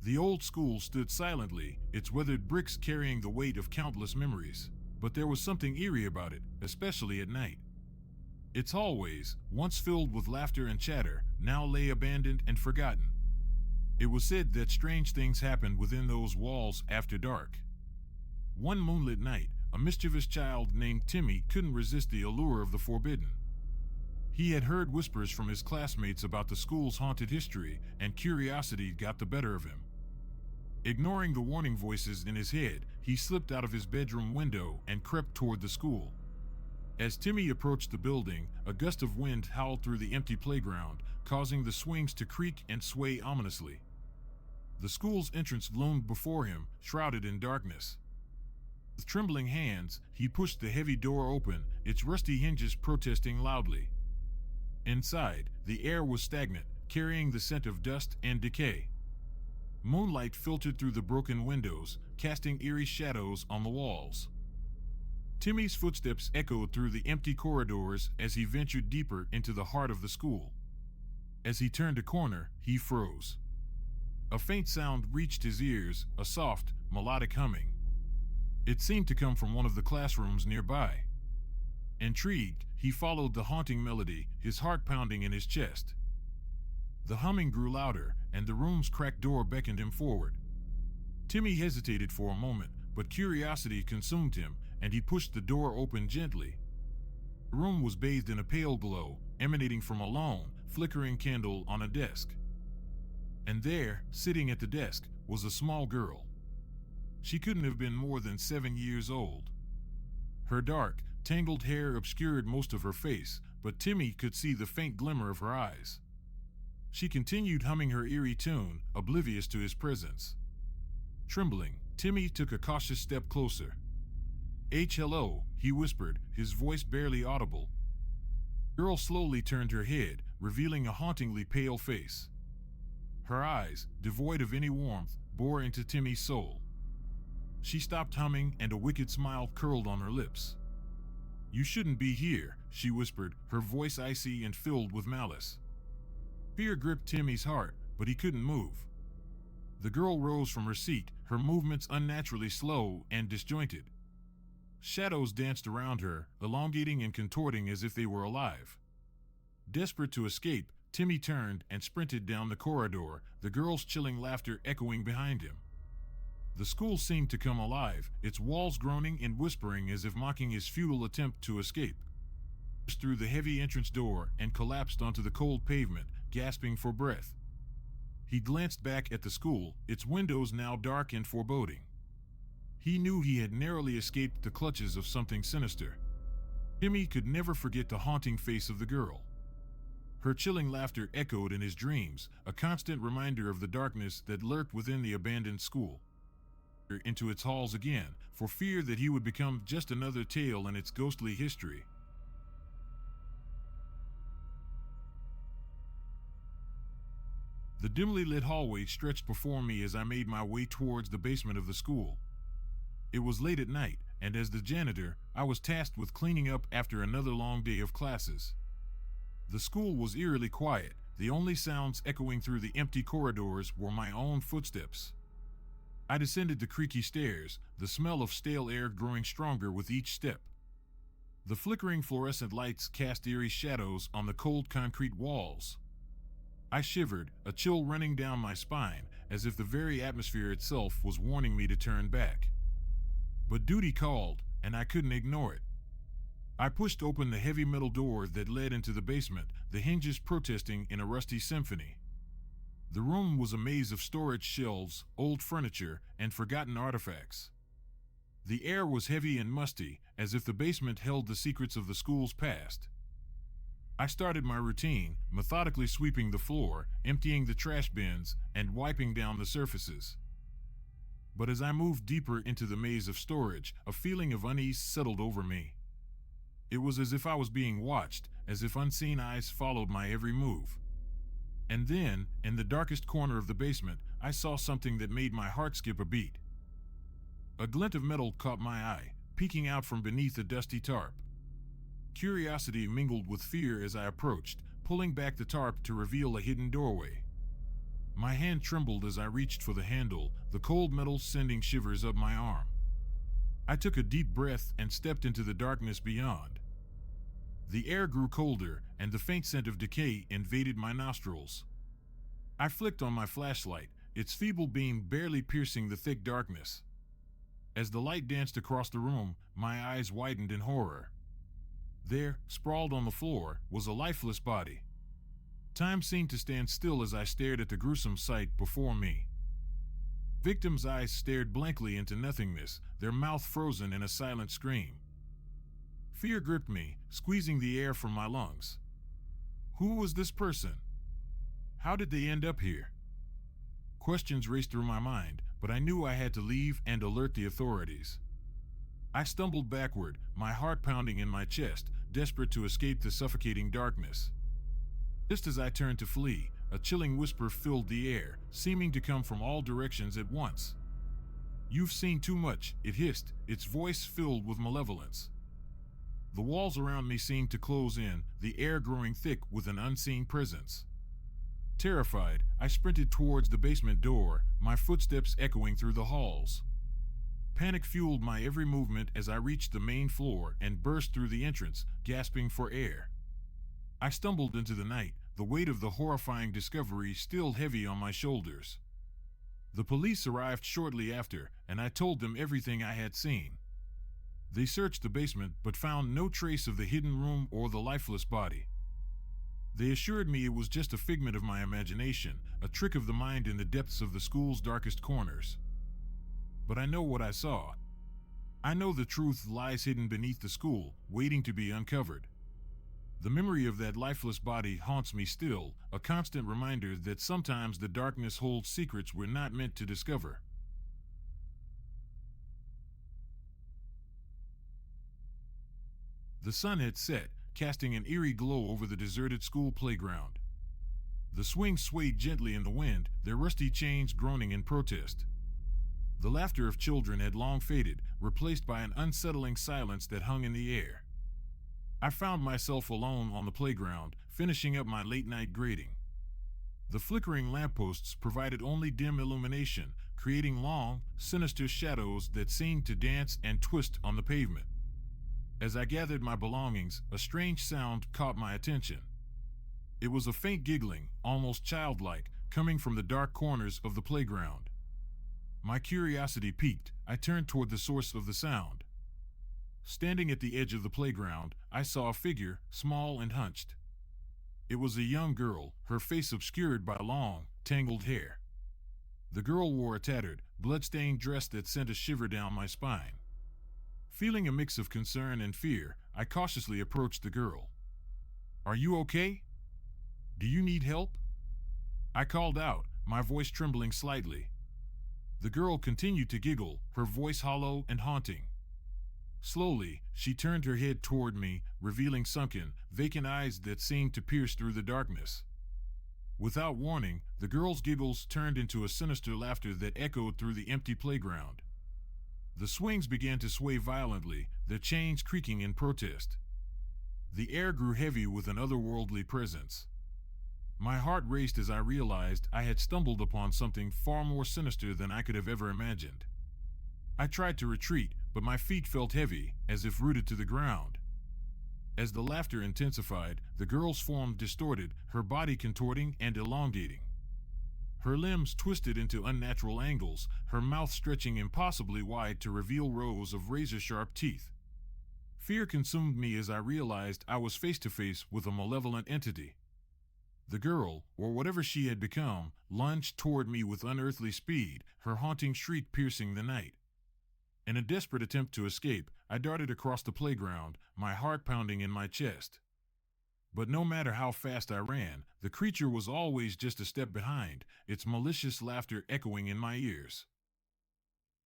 The old school stood silently, its weathered bricks carrying the weight of countless memories, but there was something eerie about it, especially at night. Its hallways, once filled with laughter and chatter, now lay abandoned and forgotten. It was said that strange things happened within those walls after dark. One moonlit night, a mischievous child named Timmy couldn't resist the allure of the forbidden. He had heard whispers from his classmates about the school's haunted history, and curiosity got the better of him. Ignoring the warning voices in his head, he slipped out of his bedroom window and crept toward the school. As Timmy approached the building, a gust of wind howled through the empty playground, causing the swings to creak and sway ominously. The school's entrance loomed before him, shrouded in darkness. With trembling hands, he pushed the heavy door open, its rusty hinges protesting loudly. Inside, the air was stagnant, carrying the scent of dust and decay. Moonlight filtered through the broken windows, casting eerie shadows on the walls. Timmy's footsteps echoed through the empty corridors as he ventured deeper into the heart of the school. As he turned a corner, he froze. A faint sound reached his ears, a soft, melodic humming. It seemed to come from one of the classrooms nearby. Intrigued, he followed the haunting melody, his heart pounding in his chest. The humming grew louder, and the room's cracked door beckoned him forward. Timmy hesitated for a moment, but curiosity consumed him, and he pushed the door open gently. The room was bathed in a pale glow, emanating from a lone, flickering candle on a desk. And there, sitting at the desk, was a small girl. She couldn't have been more than 7 years old. Her dark, tangled hair obscured most of her face, but Timmy could see the faint glimmer of her eyes. She continued humming her eerie tune, oblivious to his presence. Trembling, Timmy took a cautious step closer. Hello, he whispered, his voice barely audible. The girl slowly turned her head, revealing a hauntingly pale face. Her eyes, devoid of any warmth, bore into Timmy's soul. She stopped humming, and a wicked smile curled on her lips. You shouldn't be here, she whispered, her voice icy and filled with malice. Fear gripped Timmy's heart, but he couldn't move. The girl rose from her seat, her movements unnaturally slow and disjointed. Shadows danced around her, elongating and contorting as if they were alive. Desperate to escape, Timmy turned and sprinted down the corridor, the girl's chilling laughter echoing behind him. The school seemed to come alive, its walls groaning and whispering as if mocking his futile attempt to escape. He burst through the heavy entrance door and collapsed onto the cold pavement, gasping for breath. He glanced back at the school, its windows now dark and foreboding. He knew he had narrowly escaped the clutches of something sinister. Timmy could never forget the haunting face of the girl. Her chilling laughter echoed in his dreams, a constant reminder of the darkness that lurked within the abandoned school. Into its halls again, for fear that he would become just another tale in its ghostly history. The dimly lit hallway stretched before me as I made my way towards the basement of the school. It was late at night, and as the janitor, I was tasked with cleaning up after another long day of classes. The school was eerily quiet, the only sounds echoing through the empty corridors were my own footsteps. I descended the creaky stairs, the smell of stale air growing stronger with each step. The flickering fluorescent lights cast eerie shadows on the cold concrete walls. I shivered, a chill running down my spine, as if the very atmosphere itself was warning me to turn back. But duty called, and I couldn't ignore it. I pushed open the heavy metal door that led into the basement, the hinges protesting in a rusty symphony. The room was a maze of storage shelves, old furniture, and forgotten artifacts. The air was heavy and musty, as if the basement held the secrets of the school's past. I started my routine, methodically sweeping the floor, emptying the trash bins, and wiping down the surfaces. But as I moved deeper into the maze of storage, a feeling of unease settled over me. It was as if I was being watched, as if unseen eyes followed my every move. And then, in the darkest corner of the basement, I saw something that made my heart skip a beat. A glint of metal caught my eye, peeking out from beneath a dusty tarp. Curiosity mingled with fear as I approached, pulling back the tarp to reveal a hidden doorway. My hand trembled as I reached for the handle, the cold metal sending shivers up my arm. I took a deep breath and stepped into the darkness beyond. The air grew colder, and the faint scent of decay invaded my nostrils. I flicked on my flashlight, its feeble beam barely piercing the thick darkness. As the light danced across the room, my eyes widened in horror. There, sprawled on the floor, was a lifeless body. Time seemed to stand still as I stared at the gruesome sight before me. Victim's eyes stared blankly into nothingness, their mouth frozen in a silent scream. Fear gripped me, squeezing the air from my lungs. Who was this person? How did they end up here? Questions raced through my mind, but I knew I had to leave and alert the authorities. I stumbled backward, my heart pounding in my chest, desperate to escape the suffocating darkness. Just as I turned to flee, a chilling whisper filled the air, seeming to come from all directions at once. You've seen too much, it hissed, its voice filled with malevolence. The walls around me seemed to close in, the air growing thick with an unseen presence. Terrified, I sprinted towards the basement door, my footsteps echoing through the halls. Panic fueled my every movement as I reached the main floor and burst through the entrance, gasping for air. I stumbled into the night, the weight of the horrifying discovery still heavy on my shoulders. The police arrived shortly after, and I told them everything I had seen. They searched the basement but found no trace of the hidden room or the lifeless body. They assured me it was just a figment of my imagination, a trick of the mind in the depths of the school's darkest corners. But I know what I saw. I know the truth lies hidden beneath the school, waiting to be uncovered. The memory of that lifeless body haunts me still, a constant reminder that sometimes the darkness holds secrets we're not meant to discover. The sun had set, casting an eerie glow over the deserted school playground. The swings swayed gently in the wind, their rusty chains groaning in protest. The laughter of children had long faded, replaced by an unsettling silence that hung in the air. I found myself alone on the playground, finishing up my late-night grading. The flickering lampposts provided only dim illumination, creating long, sinister shadows that seemed to dance and twist on the pavement. As I gathered my belongings, a strange sound caught my attention. It was a faint giggling, almost childlike, coming from the dark corners of the playground. My curiosity piqued, I turned toward the source of the sound. Standing at the edge of the playground, I saw a figure, small and hunched. It was a young girl, her face obscured by long, tangled hair. The girl wore a tattered, blood-stained dress that sent a shiver down my spine. Feeling a mix of concern and fear, I cautiously approached the girl. "Are you okay? Do you need help?" I called out, my voice trembling slightly. The girl continued to giggle, her voice hollow and haunting. Slowly, she turned her head toward me, revealing sunken, vacant eyes that seemed to pierce through the darkness. Without warning, the girl's giggles turned into a sinister laughter that echoed through the empty playground. The swings began to sway violently, their chains creaking in protest. The air grew heavy with an otherworldly presence. My heart raced as I realized I had stumbled upon something far more sinister than I could have ever imagined. I tried to retreat, but my feet felt heavy, as if rooted to the ground. As the laughter intensified, the girl's form distorted, her body contorting and elongating. Her limbs twisted into unnatural angles, her mouth stretching impossibly wide to reveal rows of razor-sharp teeth. Fear consumed me as I realized I was face to face with a malevolent entity. The girl, or whatever she had become, lunged toward me with unearthly speed, her haunting shriek piercing the night. In a desperate attempt to escape, I darted across the playground, my heart pounding in my chest. But no matter how fast I ran, the creature was always just a step behind, its malicious laughter echoing in my ears.